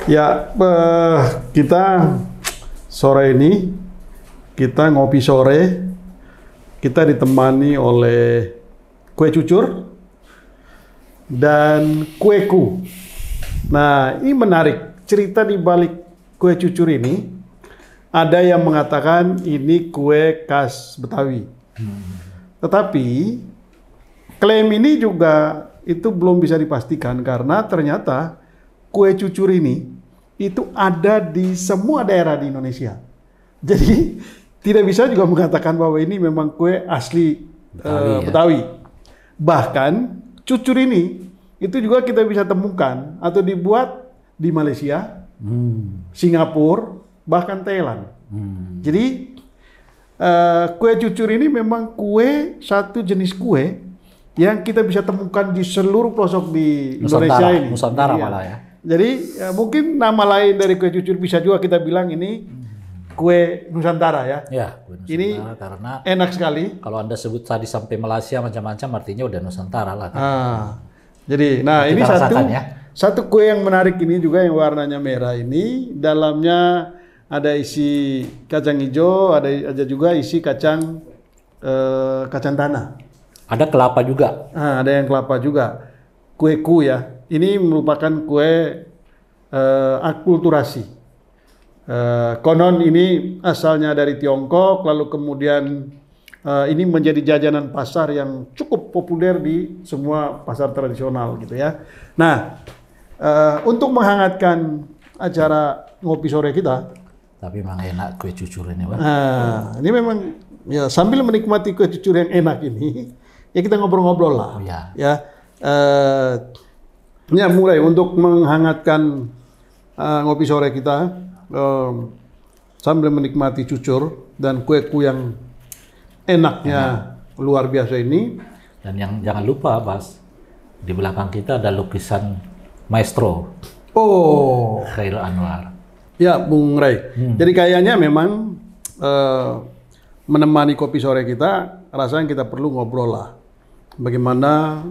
Ya, kita sore ini kita ngopi sore, kita ditemani oleh kue cucur dan kueku. Nah, ini menarik. Cerita di balik kue cucur ini, ada yang mengatakan ini kue khas Betawi. Tetapi klaim ini juga itu belum bisa dipastikan karena ternyata kue cucur ini itu ada di semua daerah di Indonesia. Jadi tidak bisa juga mengatakan bahwa ini memang kue asli Betawi. Bahkan cucur ini itu juga kita bisa temukan atau dibuat di Malaysia, Singapura, bahkan Thailand. Jadi kue cucur ini memang satu jenis kue yang kita bisa temukan di seluruh pelosok di Indonesia ini. Nusantara malah ya. Jadi mungkin nama lain dari kue cucur bisa juga kita bilang ini kue Nusantara ya. Ya, kue Nusantara ini karena enak sekali. Kalau Anda sebut tadi sampai Malaysia macam-macam artinya udah Nusantara lah. Kan? Jadi ini satu kue yang menarik ini juga yang warnanya merah ini, dalamnya ada isi kacang hijau, ada juga isi kacang tanah. Ada kelapa juga. Ada yang kelapa juga. Kueku ya. Ini merupakan kue akulturasi. Konon ini asalnya dari Tiongkok, lalu kemudian ini menjadi jajanan pasar yang cukup populer di semua pasar tradisional gitu ya. Nah, untuk menghangatkan acara ngopi sore kita. Tapi memang enak kue cucur ini, Pak. Ini memang ya sambil menikmati kue cucur yang enak ini, ya kita ngobrol-ngobrol lah. Ya, mulai untuk menghangatkan ngopi sore kita sambil menikmati cucur dan kue-kue yang enaknya luar biasa ini. Dan yang jangan lupa, Bas, di belakang kita ada lukisan Maestro. Khairul Anwar. Ya, Bung Ray. Jadi kayaknya memang menemani kopi sore kita, rasanya kita perlu ngobrol lah. Bagaimana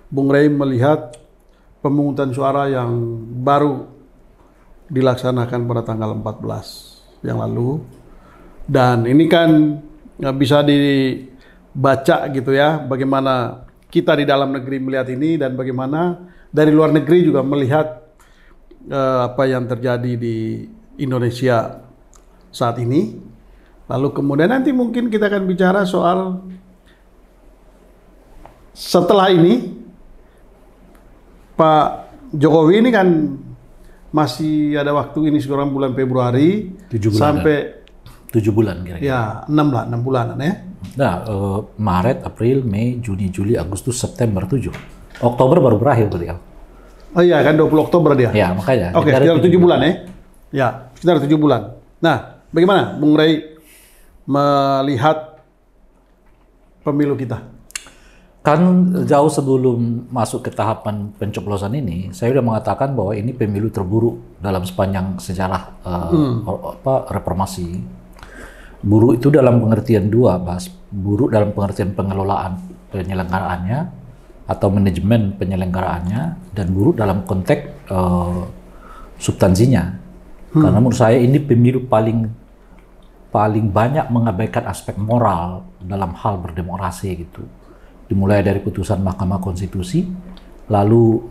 Bung Ray melihat pemungutan suara yang baru dilaksanakan pada tanggal 14 yang lalu. Dan ini kan bisa dibaca gitu ya, bagaimana kita di dalam negeri melihat ini dan bagaimana dari luar negeri juga melihat apa yang terjadi di Indonesia saat ini. Lalu kemudian nanti mungkin kita akan bicara soal setelah ini Pak Jokowi ini kan masih ada waktu, ini sekarang bulan Februari 7 bulan sampai 7 bulan kira-kira. Ya, 6 bulanan ya. Nah, Maret, April, Mei, Juni, Juli, Agustus, September 7. Oktober baru berakhir berarti ya. Oh iya kan 20 Oktober dia. Ya, makanya. Oke, sekitar 7 bulan ya. Ya, sekitar 7 bulan. Nah, bagaimana Bung Ray melihat pemilu kita? Kan jauh sebelum masuk ke tahapan pencoblosan ini, saya sudah mengatakan bahwa ini pemilu terburuk dalam sepanjang sejarah reformasi. Buruk itu dalam pengertian dua, Bas. Buruk dalam pengertian pengelolaan penyelenggaraannya atau manajemen penyelenggaraannya, dan buruk dalam konteks substansinya. Karena menurut saya ini pemilu paling banyak mengabaikan aspek moral dalam hal berdemokrasi gitu. Dimulai dari putusan Mahkamah Konstitusi, lalu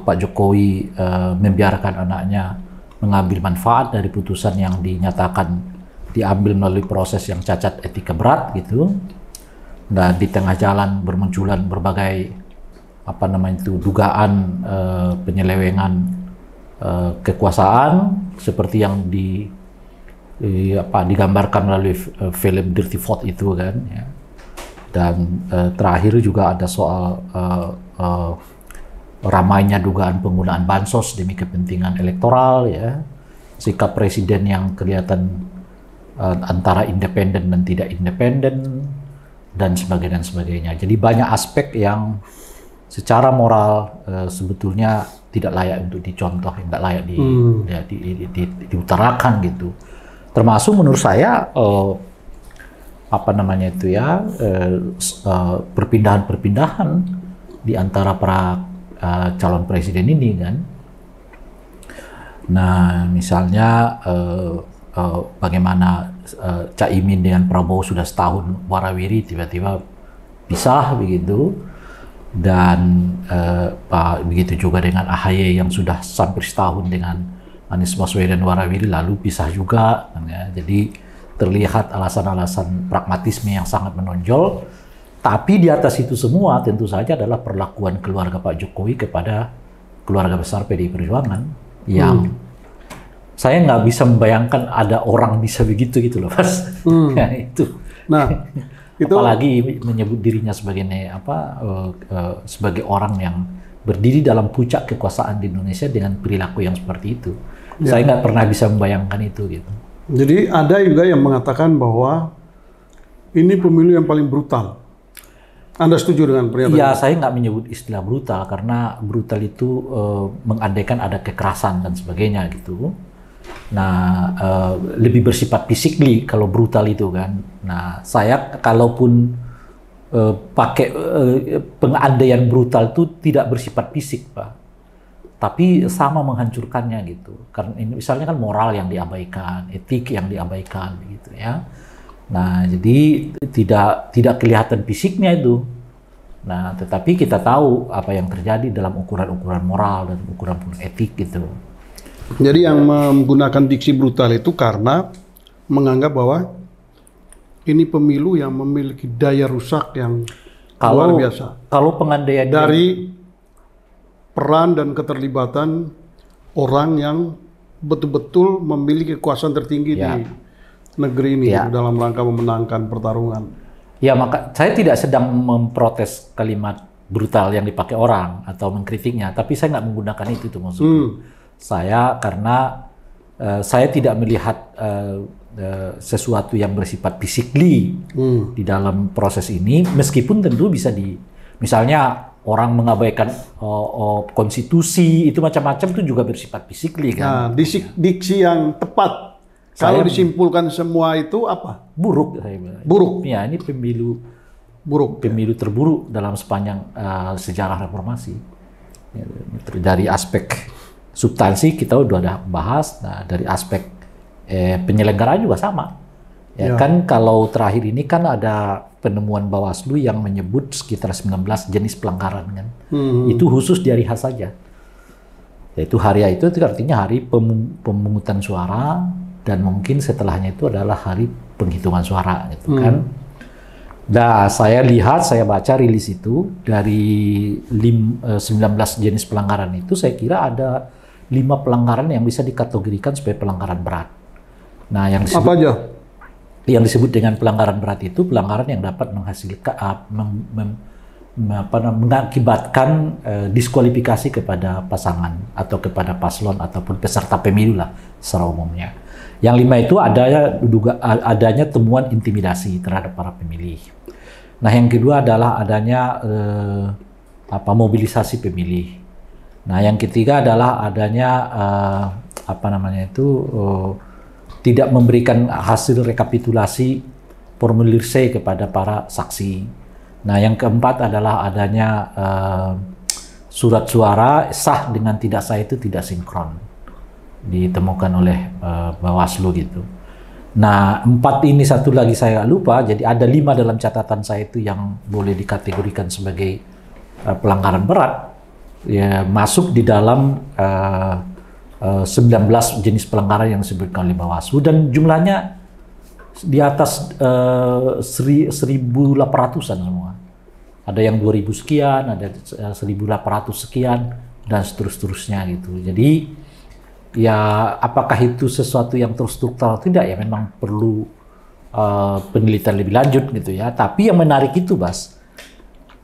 Pak Jokowi membiarkan anaknya mengambil manfaat dari putusan yang dinyatakan diambil melalui proses yang cacat etika berat gitu. Dan di tengah jalan bermunculan berbagai dugaan penyelewengan kekuasaan seperti yang digambarkan melalui film Dirty Vote itu kan ya. Dan terakhir juga ada soal ramainya dugaan penggunaan bansos demi kepentingan elektoral ya, sikap presiden yang kelihatan antara independen dan tidak independen dan sebagainya. Jadi banyak aspek yang secara moral sebetulnya tidak layak untuk dicontoh, tidak layak diutarakan gitu. Termasuk menurut saya perpindahan-perpindahan di antara para calon presiden ini kan. Nah, misalnya bagaimana Caimin dengan Prabowo sudah setahun warawiri tiba-tiba pisah begitu, dan begitu juga dengan AHY yang sudah hampir setahun dengan Anies Baswedan warawiri lalu pisah juga, ya. Jadi terlihat alasan-alasan pragmatisme yang sangat menonjol. Tapi di atas itu semua tentu saja adalah perlakuan keluarga Pak Jokowi kepada keluarga besar PDI Perjuangan yang saya nggak bisa membayangkan ada orang bisa begitu gitu loh, Mas. Ya, itu. Nah, itu apalagi menyebut dirinya sebagai sebagai orang yang berdiri dalam puncak kekuasaan di Indonesia dengan perilaku yang seperti itu. Ya. Saya nggak pernah bisa membayangkan itu gitu. Jadi ada juga yang mengatakan bahwa ini pemilu yang paling brutal. Anda setuju dengan pernyataan? Iya, saya nggak menyebut istilah brutal karena brutal itu mengandaikan ada kekerasan dan sebagainya gitu. Nah, lebih bersifat physically kalau brutal itu kan. Nah, saya kalaupun pakai pengandaian brutal itu tidak bersifat fisik, Pak. Tapi sama menghancurkannya gitu. Karena ini misalnya kan moral yang diabaikan, etik yang diabaikan gitu ya. Nah, jadi tidak kelihatan fisiknya itu. Nah, tetapi kita tahu apa yang terjadi dalam ukuran-ukuran moral dan ukuran etik gitu. Jadi yang menggunakan diksi brutal itu karena menganggap bahwa ini pemilu yang memiliki daya rusak yang luar biasa. Kalau pengandaian dari peran dan keterlibatan orang yang betul-betul memiliki kekuasaan tertinggi di negeri ini dalam rangka memenangkan pertarungan. Ya, maka saya tidak sedang memprotes kalimat brutal yang dipakai orang atau mengkritiknya, tapi saya nggak menggunakan itu tuh maksudnya. Saya karena saya tidak melihat sesuatu yang bersifat physically di dalam proses ini, meskipun tentu bisa misalnya orang mengabaikan konstitusi itu macam-macam itu juga bersifat physically kan. Nah, diksi yang tepat kalau disimpulkan semua itu apa? Buruk, saya bilang. Buruk. Ya, ini pemilu buruk. Pemilu terburuk dalam sepanjang sejarah reformasi. Ya, dari aspek substansi kita udah ada bahas. Nah, dari aspek penyelenggaraan juga sama. Ya, kan kalau terakhir ini kan ada penemuan Bawaslu yang menyebut sekitar 19 jenis pelanggaran kan. Itu khusus di hari H saja. Yaitu hari H itu artinya hari pemungutan suara, dan mungkin setelahnya itu adalah hari penghitungan suara gitu kan. Nah, saya baca rilis itu dari 19 jenis pelanggaran itu, saya kira ada 5 pelanggaran yang bisa dikategorikan sebagai pelanggaran berat. Nah, yang disebut, apa aja? Yang disebut dengan pelanggaran berat itu pelanggaran yang dapat menghasilkan mengakibatkan diskualifikasi kepada pasangan atau kepada paslon ataupun peserta pemilu lah secara umumnya. Yang 5 itu adanya temuan intimidasi terhadap para pemilih. Nah, yang kedua adalah adanya mobilisasi pemilih. Nah, yang ketiga adalah adanya tidak memberikan hasil rekapitulasi formulir C kepada para saksi. Nah, yang keempat adalah adanya surat suara sah dengan tidak sah itu tidak sinkron, ditemukan oleh Bawaslu gitu. Nah, 4 ini satu lagi saya lupa, jadi ada 5 dalam catatan saya itu yang boleh dikategorikan sebagai pelanggaran berat, ya, masuk di dalam 19 jenis pelanggaran yang disebutkan oleh Bawaslu, dan jumlahnya di atas 1.800-an semua. Ada yang 2.000 sekian, ada 1.800 sekian, dan seterusnya gitu. Jadi ya, apakah itu sesuatu yang terstruktural atau tidak, ya memang perlu penelitian lebih lanjut gitu ya. Tapi yang menarik itu, Bas,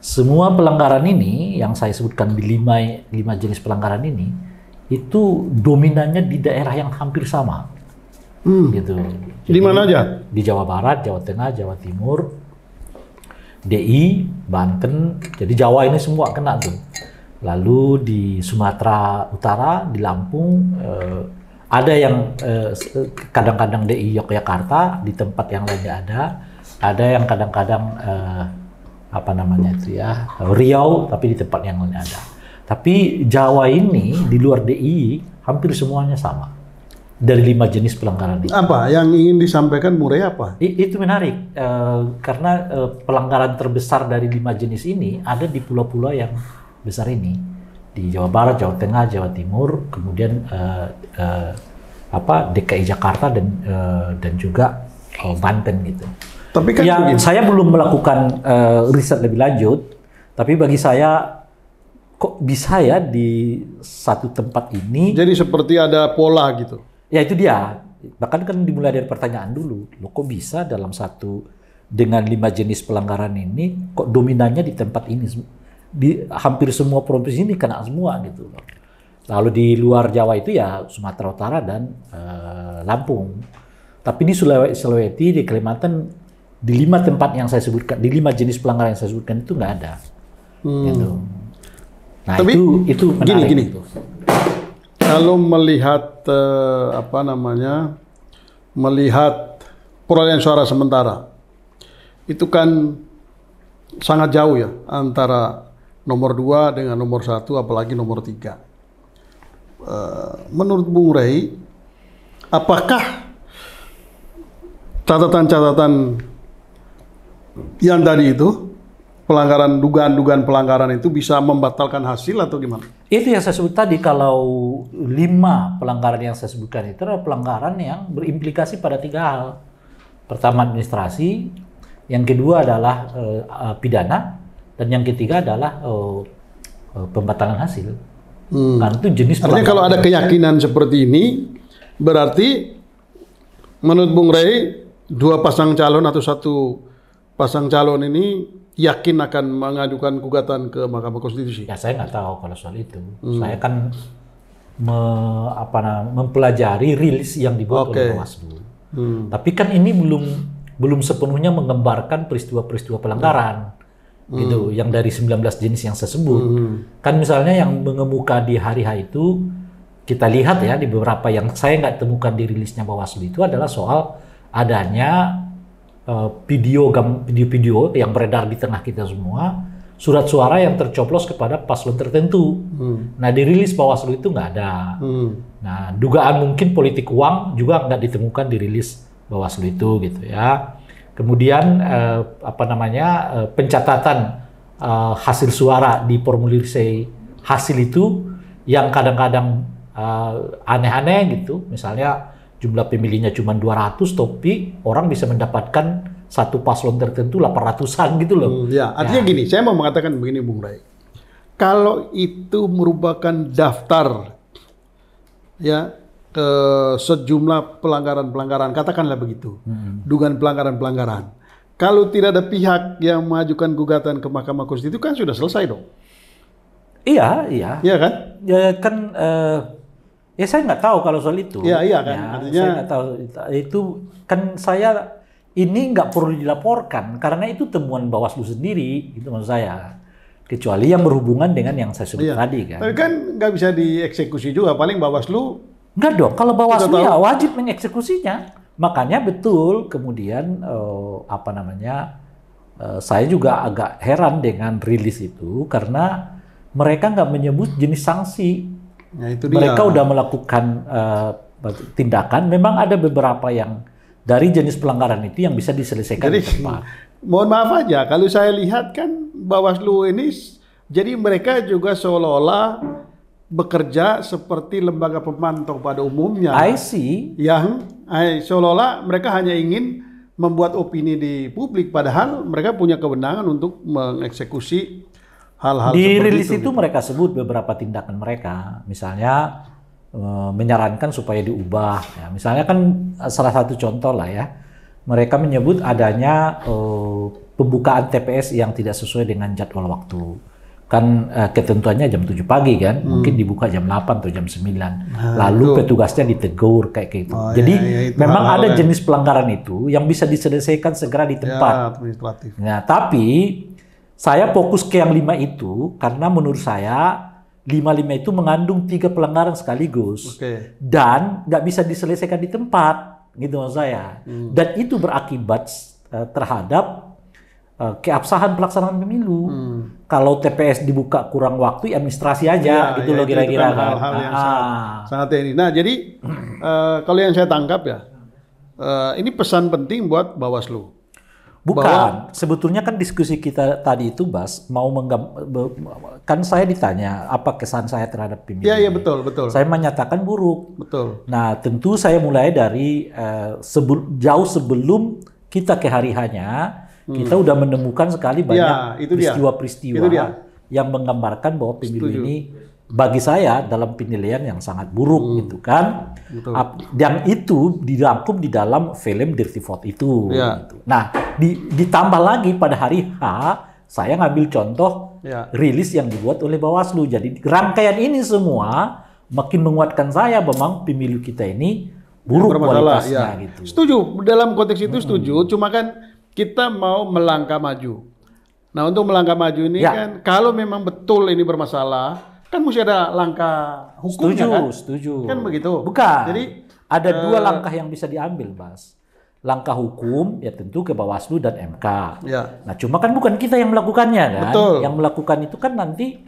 semua pelanggaran ini yang saya sebutkan di 5 jenis pelanggaran ini itu dominannya di daerah yang hampir sama. Gitu. Di mana aja? Di Jawa Barat, Jawa Tengah, Jawa Timur, DI, Banten. Jadi Jawa ini semua kena tuh. Lalu di Sumatera Utara, di Lampung, ada yang kadang-kadang DI Yogyakarta, di tempat yang lainnya ada yang kadang-kadang Riau, tapi di tempat yang lain ada. Tapi Jawa ini di luar DIY hampir semuanya sama dari 5 jenis pelanggaran itu. Apa yang ingin disampaikan Murai apa? Itu menarik karena pelanggaran terbesar dari 5 jenis ini ada di pulau-pulau yang besar ini, di Jawa Barat, Jawa Tengah, Jawa Timur, kemudian DKI Jakarta dan juga Banten gitu. Tapi kan yang saya belum melakukan riset lebih lanjut, tapi bagi saya kok bisa ya di satu tempat ini. Jadi seperti ada pola gitu. Ya itu dia. Bahkan kan dimulai dari pertanyaan dulu. Loh kok bisa dalam satu dengan 5 jenis pelanggaran ini kok dominannya di tempat ini? Di hampir semua provinsi ini kena semua gitu. Lalu di luar Jawa itu ya Sumatera Utara dan Lampung. Tapi di Sulawesi, di Kalimantan, di 5 tempat yang saya sebutkan, di 5 jenis pelanggaran yang saya sebutkan itu nggak ada. Gitu. Nah, tapi itu menarik. Gini. Itu. Kalau melihat melihat perolehan suara sementara, itu kan sangat jauh ya antara nomor 2 dengan nomor 1, apalagi nomor 3. Menurut Bung Rey, apakah catatan-catatan yang tadi itu, dugaan pelanggaran itu bisa membatalkan hasil atau gimana? Itu yang saya sebut tadi, kalau 5 pelanggaran yang saya sebutkan itu adalah pelanggaran yang berimplikasi pada 3 hal. Pertama administrasi, yang kedua adalah pidana, dan yang ketiga adalah pembatalan hasil. Kan itu jenis pelanggaran. Artinya kalau ada keyakinan seperti ini, berarti menurut Bung Rey, 2 pasang calon atau 1 pasang calon ini yakin akan mengajukan gugatan ke Mahkamah Konstitusi? Ya saya nggak tahu kalau soal itu. Saya kan mempelajari rilis yang dibuat oleh Bawaslu. Tapi kan ini belum sepenuhnya menggambarkan peristiwa-peristiwa pelanggaran gitu, yang dari 19 jenis yang saya sebut. Kan misalnya yang mengemuka di hari H itu, kita lihat ya di beberapa yang saya nggak temukan di rilisnya Bawaslu itu adalah soal adanya video-video yang beredar di tengah kita semua, surat suara yang tercoblos kepada paslon tertentu. Nah, di rilis Bawaslu itu nggak ada. Nah, dugaan mungkin politik uang juga nggak ditemukan di rilis Bawaslu itu gitu ya. Kemudian pencatatan hasil suara di formulir C hasil itu yang kadang-kadang aneh-aneh gitu. Misalnya jumlah pemilihnya cuma 200, tapi orang bisa mendapatkan satu paslon tertentu 800-an gitu loh. Ya, artinya gini, saya mau mengatakan begini Bung Ray. Kalau itu merupakan daftar ya ke sejumlah pelanggaran-pelanggaran, katakanlah begitu. Dugaan pelanggaran-pelanggaran. Kalau tidak ada pihak yang mengajukan gugatan ke Mahkamah Konstitusi, kan sudah selesai dong. Iya. Iya kan? Ya kan ya saya nggak tahu kalau soal itu. Iya kan. Ya, artinya saya nggak tahu itu kan saya ini nggak perlu dilaporkan karena itu temuan Bawaslu sendiri, itu maksud saya. Kecuali yang berhubungan dengan yang saya sebut tadi kan. Tapi kan nggak bisa dieksekusi juga, paling Bawaslu. Nggak dong, kalau Bawaslu ya wajib mengeksekusinya. Makanya betul kemudian saya juga agak heran dengan rilis itu karena mereka nggak menyebut jenis sanksi. Ya, itu mereka udah melakukan tindakan, memang ada beberapa yang dari jenis pelanggaran itu yang bisa diselesaikan di tempat. Mohon maaf aja, kalau saya lihat kan Bawaslu ini, jadi mereka juga seolah-olah bekerja seperti lembaga pemantau pada umumnya. I see. Yang seolah-olah mereka hanya ingin membuat opini di publik, padahal mereka punya kewenangan untuk mengeksekusi hal-hal di seperti rilis itu gitu. Mereka sebut beberapa tindakan mereka, misalnya menyarankan supaya diubah. Ya, misalnya kan salah satu contoh lah ya, mereka menyebut adanya pembukaan TPS yang tidak sesuai dengan jadwal waktu. Kan ketentuannya jam 7 pagi kan, mungkin dibuka jam 8 atau jam 9. Lalu petugasnya ditegur kayak gitu. Jadi memang ada jenis pelanggaran itu yang bisa diselesaikan segera di tempat. Ya, administratif. Nah, tapi saya fokus ke yang 5 itu karena menurut saya 5 itu mengandung 3 pelanggaran sekaligus. Dan nggak bisa diselesaikan di tempat, gitu maksud saya. Dan itu berakibat terhadap keabsahan pelaksanaan pemilu. Kalau TPS dibuka kurang waktu, administrasi aja, gitu ya, loh kira-kira. Itu kan hal-hal yang sangat ini. Nah, jadi kalau yang saya tangkap ya, ini pesan penting buat Bawaslu. Bukan, sebetulnya kan diskusi kita tadi itu, Bas, kan saya ditanya apa kesan saya terhadap pemilu. Iya, betul. Saya menyatakan buruk. Betul. Nah, tentu saya mulai dari jauh sebelum kita ke hari hanya, kita udah menemukan sekali banyak peristiwa-peristiwa yang menggambarkan bahwa pemilu ini bagi saya dalam penilaian yang sangat buruk gitu kan. Betul. Dan itu dirangkum di dalam film Dirty Vote itu. Gitu. Nah, ditambah lagi pada hari H, saya ngambil contoh rilis yang dibuat oleh Bawaslu. Jadi rangkaian ini semua makin menguatkan saya memang pemilu kita ini buruk kualitasnya gitu. Setuju, dalam konteks itu setuju, cuma kan kita mau melangkah maju. Nah, untuk melangkah maju ini kan kalau memang betul ini bermasalah, kan mesti ada langkah hukumnya kan? Setuju. Kan begitu. Bukan. Jadi ada dua langkah yang bisa diambil, Mas. Langkah hukum ya tentu ke Bawaslu dan MK. Ya. Nah, cuma kan bukan kita yang melakukannya kan. Betul. Yang melakukan itu kan nanti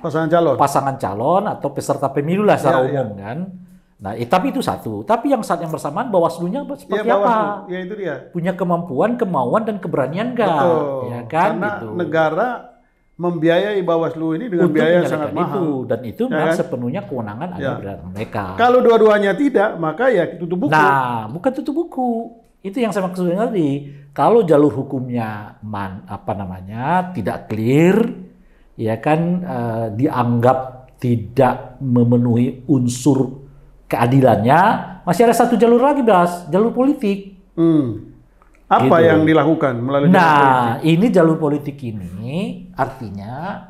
pasangan calon atau peserta pemilu lah secara umum kan. Nah, tapi itu satu. Tapi yang saat yang bersamaan Bawaslu-nya seperti apa? Ya itu dia. Punya kemampuan, kemauan dan keberanian enggak? Betul. Ya kan? Karena gitu. Negara membiayai Bawaslu ini dengan biaya yang sangat mahal. Dan itu memang sepenuhnya kewenangan ada pada mereka. Kalau dua-duanya tidak, maka ya tutup buku. Nah, bukan tutup buku. Itu yang saya maksudnya tadi. Kalau jalur hukumnya tidak clear, ya kan dianggap tidak memenuhi unsur keadilannya, masih ada satu jalur lagi, Bas, jalur politik. Apa yang dilakukan melalui jalur politik? Ini jalur politik ini artinya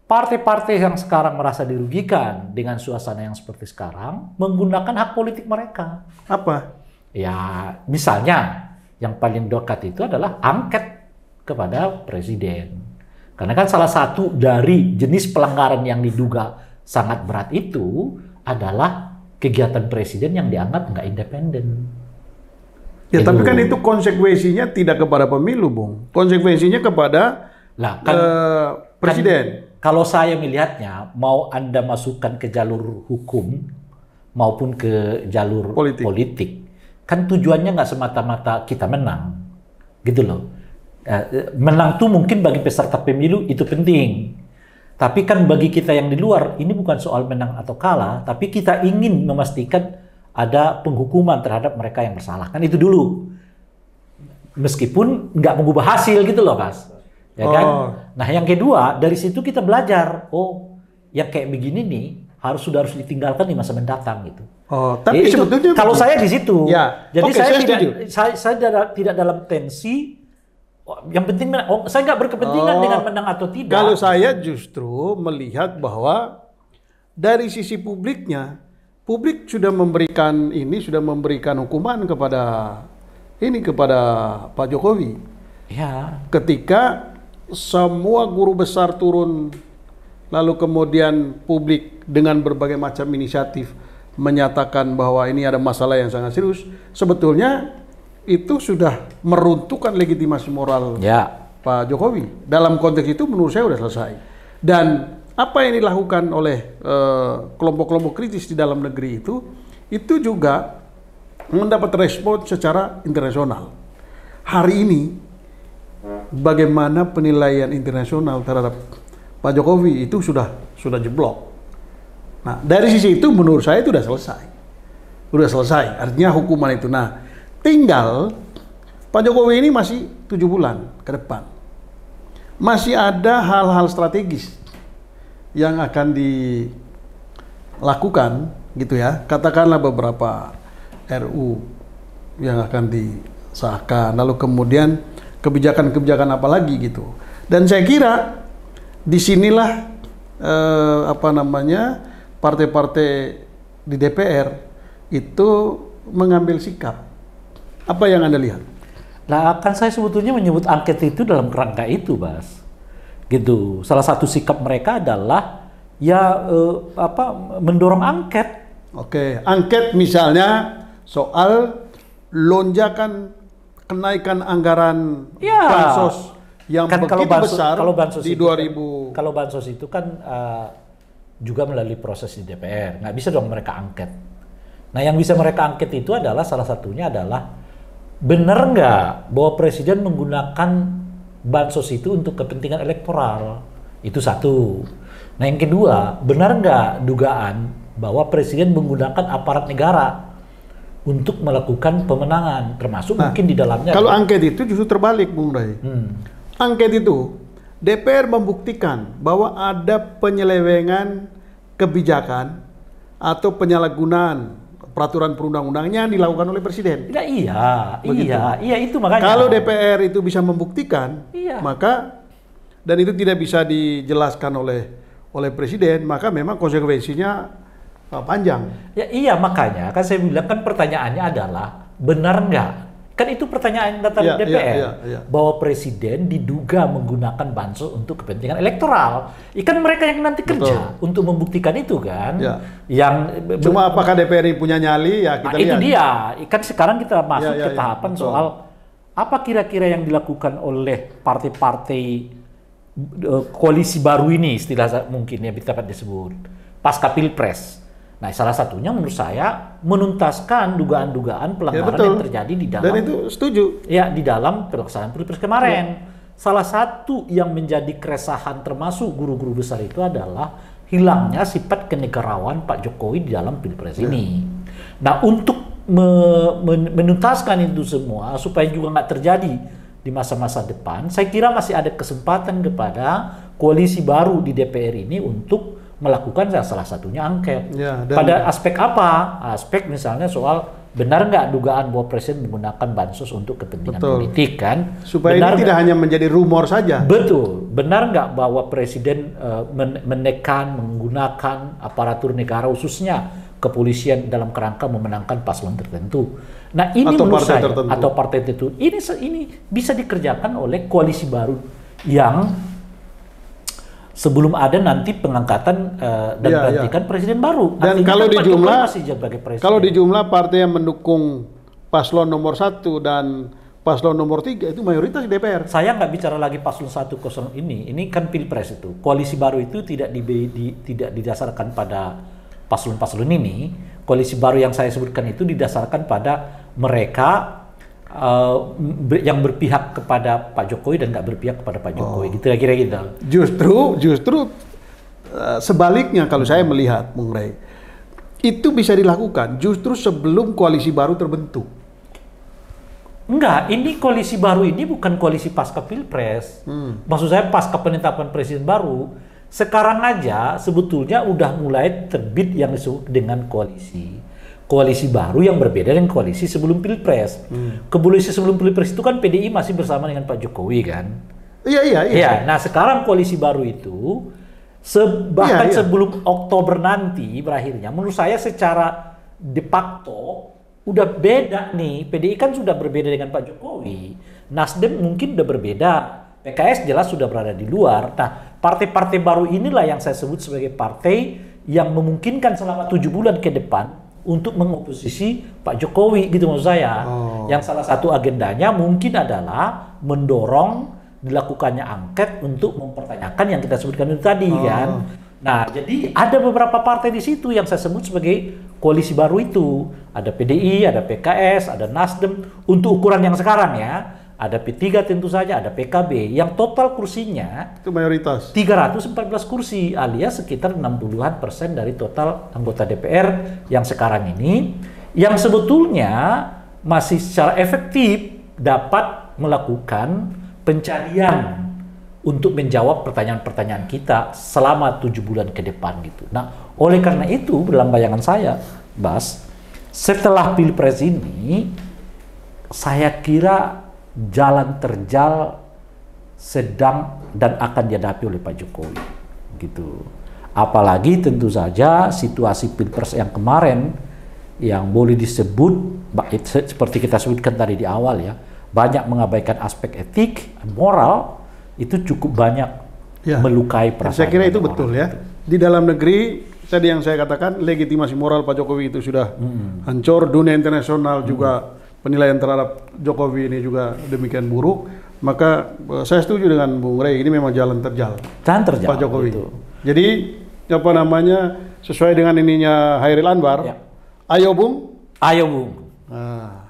partai-partai yang sekarang merasa dirugikan dengan suasana yang seperti sekarang menggunakan hak politik mereka. Apa? Ya, misalnya yang paling dekat itu adalah angket kepada presiden. Karena kan salah satu dari jenis pelanggaran yang diduga sangat berat itu adalah kegiatan presiden yang dianggap nggak independen. Ya, tapi kan itu konsekuensinya tidak kepada pemilu, Bung. Konsekuensinya kepada presiden. Kalau saya melihatnya, mau Anda masukkan ke jalur hukum maupun ke jalur politik kan tujuannya nggak semata-mata kita menang, gitu loh. Menang tuh mungkin bagi peserta pemilu itu penting. Tapi kan bagi kita yang di luar, ini bukan soal menang atau kalah, tapi kita ingin memastikan ada penghukuman terhadap mereka yang bersalah. Kan itu dulu. Meskipun nggak mengubah hasil gitu loh, Mas. Ya kan? Nah, yang kedua, dari situ kita belajar, yang kayak begini nih harus ditinggalkan di masa mendatang gitu. Tapi sebetulnya kalau saya di situ. Ya. Jadi saya tidak dalam tensi. Yang penting, saya nggak berkepentingan dengan menang atau tidak. Kalau saya justru melihat bahwa dari sisi publiknya, publik sudah memberikan hukuman kepada Pak Jokowi. Ya. Ketika semua guru besar turun, lalu kemudian publik dengan berbagai macam inisiatif menyatakan bahwa ini ada masalah yang sangat serius, sebetulnya itu sudah meruntuhkan legitimasi moral Pak Jokowi. Dalam konteks itu menurut saya sudah selesai. Dan apa yang dilakukan oleh kelompok-kelompok kritis di dalam negeri itu juga mendapat respon secara internasional. Hari ini bagaimana penilaian internasional terhadap Pak Jokowi itu sudah jeblok. Nah, dari sisi itu menurut saya itu sudah selesai. Artinya hukuman itu. Nah, tinggal Pak Jokowi ini masih 7 bulan ke depan. Masih ada hal-hal strategis yang akan dilakukan gitu ya. Katakanlah beberapa RU yang akan disahkan, lalu kemudian kebijakan-kebijakan apa lagi gitu. Dan saya kira disinilah partai-partai di DPR itu mengambil sikap. Apa yang Anda lihat? Nah, kan saya sebetulnya menyebut angket itu dalam kerangka itu, Bas. Gitu. Salah satu sikap mereka adalah mendorong angket. Oke, angket misalnya soal lonjakan kenaikan anggaran bansos yang kan begitu besar kalau bansos di itu 2000. kalau bansos itu kan juga melalui proses di DPR, nggak bisa dong mereka angket. Nah yang bisa mereka angket itu adalah salah satunya adalah benar nggak bahwa presiden menggunakan bansos itu untuk kepentingan elektoral, itu satu. Nah yang kedua, benar nggak dugaan bahwa presiden menggunakan aparat negara untuk melakukan pemenangan, termasuk mungkin di dalamnya. Kalau angket itu justru terbalik, Bung Ray. Angket itu DPR membuktikan bahwa ada penyelewengan kebijakan atau penyalahgunaan peraturan perundang-undangnya yang dilakukan oleh presiden. Nah, iya itu makanya. Kalau DPR itu bisa membuktikan, maka dan itu tidak bisa dijelaskan oleh presiden, maka memang konsekuensinya panjang. Ya iya makanya kan saya bilang kan pertanyaannya adalah benar nggak? Kan itu pertanyaan data DPR bahwa presiden diduga menggunakan bansos untuk kepentingan elektoral. Ikan mereka yang nanti kerja untuk membuktikan itu kan. Yang cuma apakah DPR ini punya nyali ya kita lihat. Itu dia. Ikan sekarang kita masuk ke tahapan soal apa kira-kira yang dilakukan oleh partai-partai koalisi baru ini, istilah mungkin ya dapat disebut pasca Pilpres. Nah, salah satunya menurut saya menuntaskan dugaan-dugaan pelanggaran yang terjadi di dalam. Dan itu setuju. Ya, di dalam pelaksanaan Pilpres kemarin. Salah satu yang menjadi keresahan termasuk guru-guru besar itu adalah hilangnya sifat kenegarawan Pak Jokowi di dalam Pilpres ini. Nah, untuk menuntaskan itu semua supaya juga nggak terjadi di masa-masa depan, saya kira masih ada kesempatan kepada koalisi baru di DPR ini untuk melakukan salah satunya angket. Pada aspek apa? Aspek misalnya soal benar nggak dugaan bahwa presiden menggunakan bansos untuk kepentingan politik kan? Supaya benar ini tidak hanya menjadi rumor saja. Betul. Benar nggak bahwa presiden menekan menggunakan aparatur negara khususnya kepolisian dalam kerangka memenangkan paslon tertentu. Nah ini atau menurut partai saya tertentu. Atau partai tertentu ini bisa dikerjakan oleh koalisi baru yang sebelum ada nanti pengangkatan dan pelantikan presiden baru. Dan artinya kalau di jumlah partai yang mendukung paslon nomor 1 dan paslon nomor 3 itu mayoritas di DPR. Saya nggak bicara lagi paslon 1 0 ini kan Pilpres itu. Koalisi baru itu tidak didasarkan pada paslon-paslon ini. Koalisi baru yang saya sebutkan itu didasarkan pada mereka yang berpihak kepada Pak Jokowi dan nggak berpihak kepada Pak Jokowi, gitu kira-kira gitu. Justru sebaliknya kalau saya melihat, Bung Ray, itu bisa dilakukan justru sebelum koalisi baru terbentuk. Enggak, ini koalisi baru ini bukan koalisi pasca Pilpres. Maksud saya pasca penetapan presiden baru. Sekarang aja sebetulnya udah mulai terbit yang disebut dengan koalisi baru yang berbeda dengan koalisi sebelum Pilpres. Koalisi sebelum Pilpres itu kan PDI masih bersama dengan Pak Jokowi kan? Iya. Nah sekarang koalisi baru itu bahkan sebelum Oktober nanti berakhirnya, menurut saya secara de facto udah beda nih. PDI kan sudah berbeda dengan Pak Jokowi. Nasdem mungkin udah berbeda. PKS jelas sudah berada di luar. Nah partai-partai baru inilah yang saya sebut sebagai partai yang memungkinkan selama 7 bulan ke depan untuk mengoposisi Pak Jokowi gitu maksud saya. Yang salah satu agendanya mungkin adalah mendorong dilakukannya angket untuk mempertanyakan yang kita sebutkan itu tadi kan. Nah, jadi ada beberapa partai di situ yang saya sebut sebagai koalisi baru itu. Ada PDI, ada PKS, ada Nasdem untuk ukuran yang sekarang ya. Ada P3 tentu saja, ada PKB yang total kursinya itu mayoritas 314 kursi alias sekitar 60% dari total anggota DPR yang sekarang ini yang sebetulnya masih secara efektif dapat melakukan pencarian untuk menjawab pertanyaan-pertanyaan kita selama 7 bulan ke depan gitu. Nah, oleh karena itu dalam bayangan saya, Bas, setelah Pilpres ini saya kira jalan terjal sedang dan akan dihadapi oleh Pak Jokowi gitu. Apalagi tentu saja situasi Pilpres yang kemarin yang boleh disebut seperti kita sebutkan tadi di awal ya, banyak mengabaikan aspek etik, moral, itu cukup banyak melukai perasaan. Saya kira itu betul ya. Di dalam negeri tadi yang saya katakan legitimasi moral Pak Jokowi itu sudah hancur, dunia internasional juga penilaian terhadap Jokowi ini juga demikian buruk, maka saya setuju dengan Bung Rey, ini memang jalan terjal Pak Jokowi. Gitu. Jadi apa namanya, sesuai dengan ininya Hairil Anwar, Ya. ayo Bung. Ayo Bung. Nah,